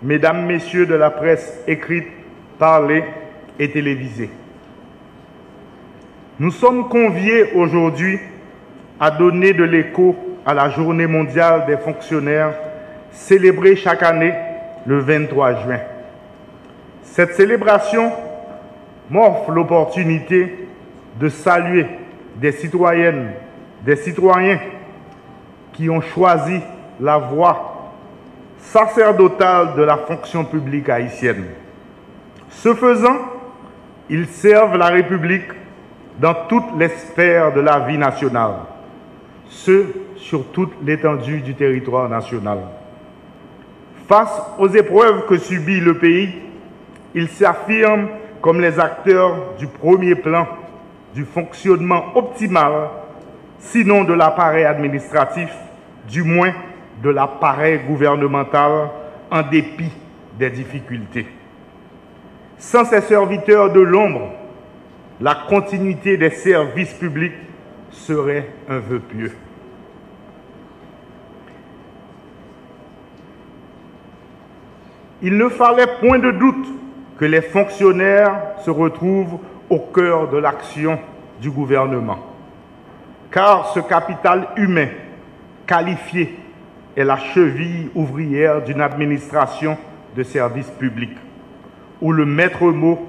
Mesdames, Messieurs de la presse écrite, parlée et télévisée. Nous sommes conviés aujourd'hui à donner de l'écho à la Journée mondiale des fonctionnaires célébrée chaque année le 23 juin. Cette célébration m'offre l'opportunité de saluer des citoyennes, des citoyens qui ont choisi la voie sacerdotale de la fonction publique haïtienne. Ce faisant, ils servent la République dans toutes les sphères de la vie nationale, ce sur toute l'étendue du territoire national. Face aux épreuves que subit le pays, ils s'affirment comme les acteurs du premier plan du fonctionnement optimal, sinon de l'appareil administratif, du moins de l'appareil gouvernemental, en dépit des difficultés. Sans ces serviteurs de l'ombre, la continuité des services publics serait un vœu pieux. Il ne fallait point de doute que les fonctionnaires se retrouvent au cœur de l'action du gouvernement, car ce capital humain qualifié est la cheville ouvrière d'une administration de services publics, où le maître mot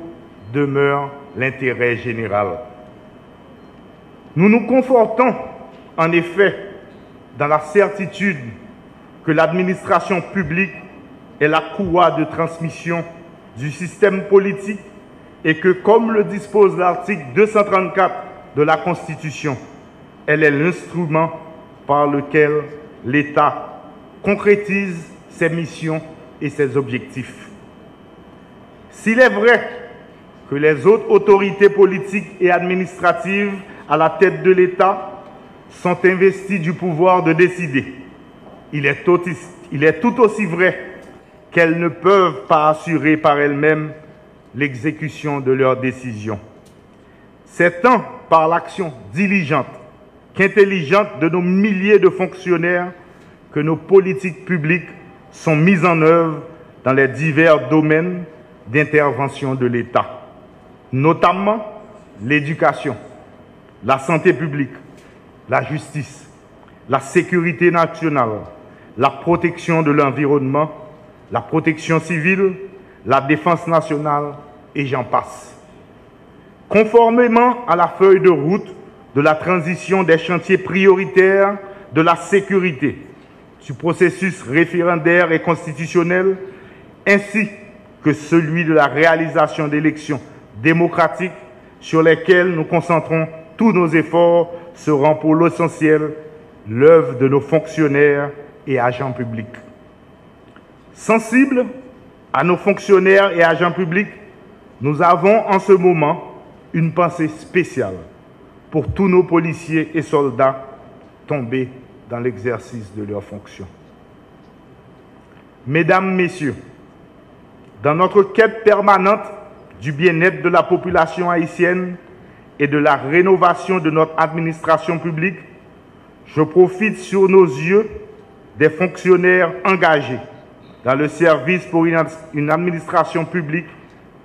demeure l'intérêt général. Nous nous confortons, en effet, dans la certitude que l'administration publique est la courroie de transmission du système politique et que, comme le dispose l'article 234 de la Constitution, elle est l'instrument par lequel l'État concrétise ses missions et ses objectifs. S'il est vrai que les autres autorités politiques et administratives à la tête de l'État sont investies du pouvoir de décider, il est tout aussi vrai qu'elles ne peuvent pas assurer par elles-mêmes l'exécution de leurs décisions. C'est tant par l'action diligente qu'intelligente de nos milliers de fonctionnaires que nos politiques publiques sont mises en œuvre dans les divers domaines d'intervention de l'État, notamment l'éducation, la santé publique, la justice, la sécurité nationale, la protection de l'environnement, la protection civile, la défense nationale et j'en passe. Conformément à la feuille de route de la transition des chantiers prioritaires de la sécurité, du processus référendaire et constitutionnel, ainsi que celui de la réalisation d'élections démocratiques sur lesquelles nous concentrons tous nos efforts, seront pour l'essentiel l'œuvre de nos fonctionnaires et agents publics. Sensibles à nos fonctionnaires et agents publics, nous avons en ce moment une pensée spéciale pour tous nos policiers et soldats tombés dans l'exercice de leurs fonctions. Mesdames, Messieurs, dans notre quête permanente du bien-être de la population haïtienne et de la rénovation de notre administration publique, je profite sur nos yeux des fonctionnaires engagés dans le service pour une administration publique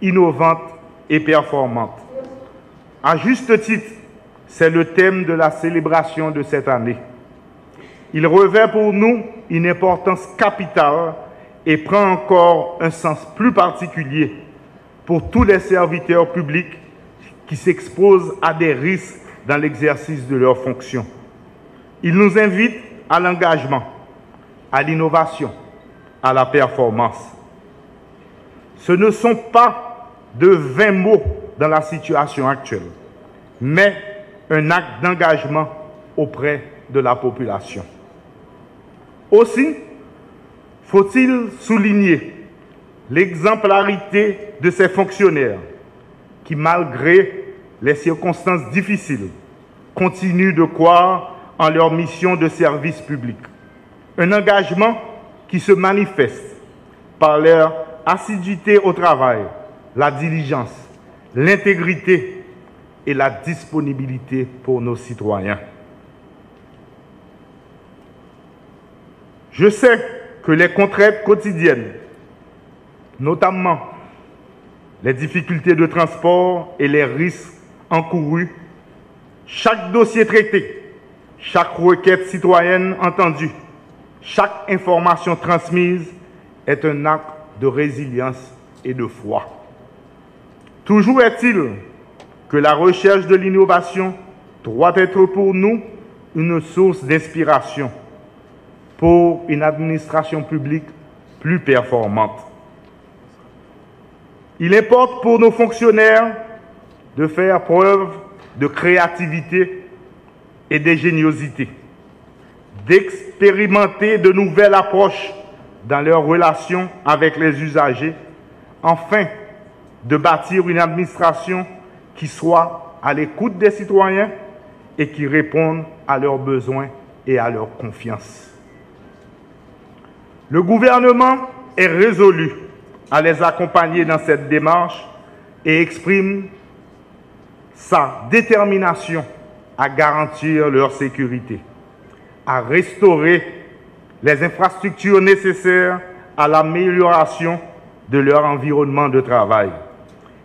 innovante et performante. À juste titre, c'est le thème de la célébration de cette année. Il revêt pour nous une importance capitale et prend encore un sens plus particulier pour tous les serviteurs publics qui s'exposent à des risques dans l'exercice de leurs fonctions. Il nous invite à l'engagement, à l'innovation, à la performance. Ce ne sont pas de vains mots dans la situation actuelle, mais un acte d'engagement auprès de la population. Aussi, faut-il souligner l'exemplarité de ces fonctionnaires qui, malgré les circonstances difficiles, continuent de croire en leur mission de service public. Un engagement qui se manifeste par leur assiduité au travail, la diligence, l'intégrité et la disponibilité pour nos citoyens. Je sais que les contraintes quotidiennes, notamment les difficultés de transport et les risques encourus, chaque dossier traité, chaque requête citoyenne entendue, chaque information transmise est un acte de résilience et de foi. Toujours est-il que la recherche de l'innovation doit être pour nous une source d'inspiration pour une administration publique plus performante. Il importe pour nos fonctionnaires de faire preuve de créativité et d'ingéniosité, d'expérimenter de nouvelles approches dans leurs relations avec les usagers, afin de bâtir une administration qui soit à l'écoute des citoyens et qui réponde à leurs besoins et à leur confiance. Le gouvernement est résolu à les accompagner dans cette démarche et exprime sa détermination à garantir leur sécurité, à restaurer les infrastructures nécessaires à l'amélioration de leur environnement de travail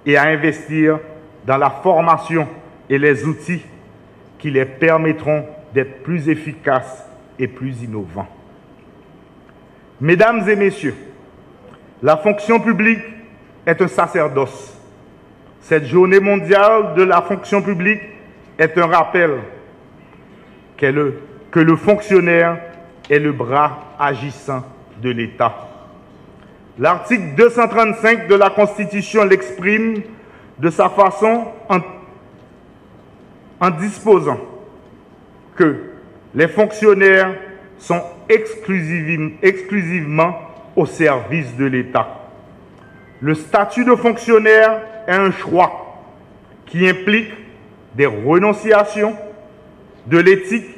et à investir dans la formation et les outils qui les permettront d'être plus efficaces et plus innovants. Mesdames et messieurs, la fonction publique est un sacerdoce. Cette journée mondiale de la fonction publique est un rappel que le fonctionnaire est le bras agissant de l'État. L'article 235 de la Constitution l'exprime de sa façon en disposant que les fonctionnaires sont exclusivement au service de l'État. Le statut de fonctionnaire est un choix qui implique des renonciations, de l'éthique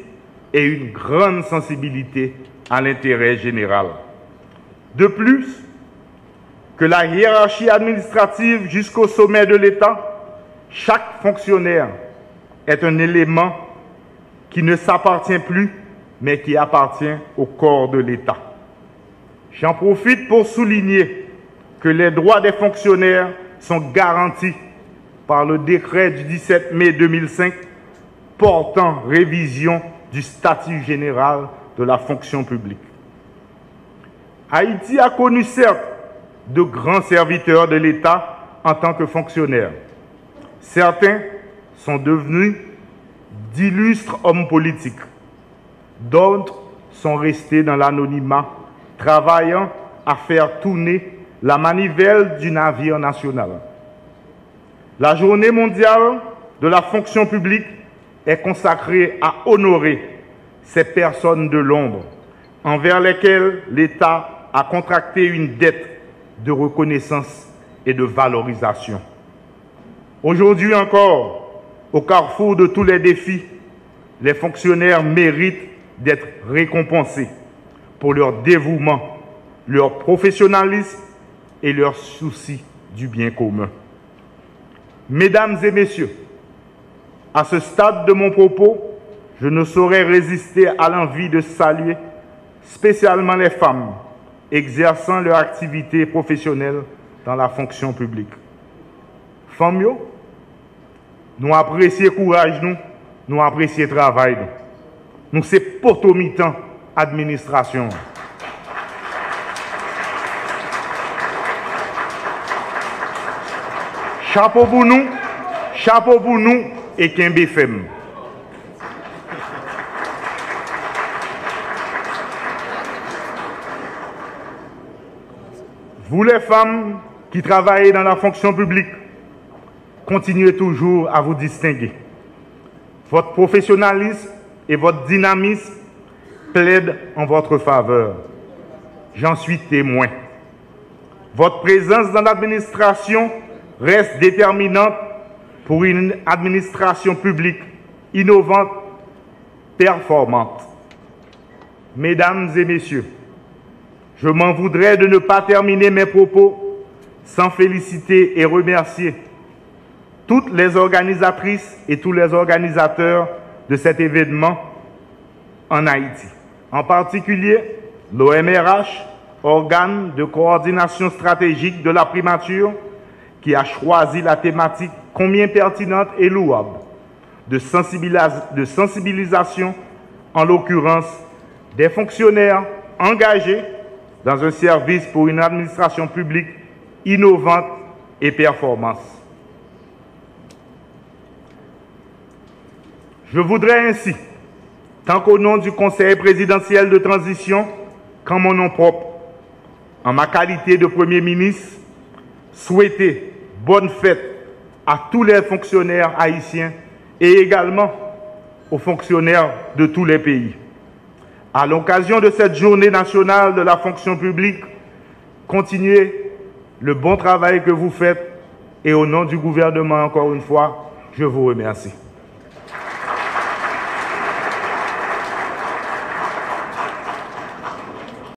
et une grande sensibilité à l'intérêt général. De plus, que la hiérarchie administrative jusqu'au sommet de l'État, chaque fonctionnaire est un élément qui ne s'appartient plus, mais qui appartient au corps de l'État. J'en profite pour souligner que les droits des fonctionnaires sont garantis par le décret du 17 mai 2005 portant révision du statut général de la fonction publique. Haïti a connu certes de grands serviteurs de l'État en tant que fonctionnaires. Certains sont devenus d'illustres hommes politiques. D'autres sont restés dans l'anonymat, travaillant à faire tourner la manivelle du navire national. La journée mondiale de la fonction publique est consacrée à honorer ces personnes de l'ombre envers lesquelles l'État a contracté une dette de reconnaissance et de valorisation. Aujourd'hui encore, au carrefour de tous les défis, les fonctionnaires méritent d'être récompensés pour leur dévouement, leur professionnalisme et leur souci du bien commun. Mesdames et messieurs, à ce stade de mon propos, je ne saurais résister à l'envie de saluer spécialement les femmes exerçant leur activité professionnelle dans la fonction publique. Femmes, nous apprécions le courage, nous apprécions le travail. Nous c'est potomitan administration. Chapeau pour nous et Kembe Femme. Vous les femmes qui travaillez dans la fonction publique, continuez toujours à vous distinguer. Votre professionnalisme et votre dynamisme plaident en votre faveur. J'en suis témoin. Votre présence dans l'administration reste déterminante pour une administration publique innovante, performante. Mesdames et messieurs, je m'en voudrais de ne pas terminer mes propos sans féliciter et remercier toutes les organisatrices et tous les organisateurs de cet événement en Haïti. En particulier, l'OMRH, organe de coordination stratégique de la primature, qui a choisi la thématique combien pertinente et louable de sensibilisation, en l'occurrence des fonctionnaires engagés dans un service pour une administration publique innovante et performante. Je voudrais ainsi, tant qu'au nom du Conseil présidentiel de transition qu'en mon nom propre, en ma qualité de Premier ministre, souhaiter bonne fête à tous les fonctionnaires haïtiens et également aux fonctionnaires de tous les pays. À l'occasion de cette journée nationale de la fonction publique, continuez le bon travail que vous faites et au nom du gouvernement, encore une fois, je vous remercie.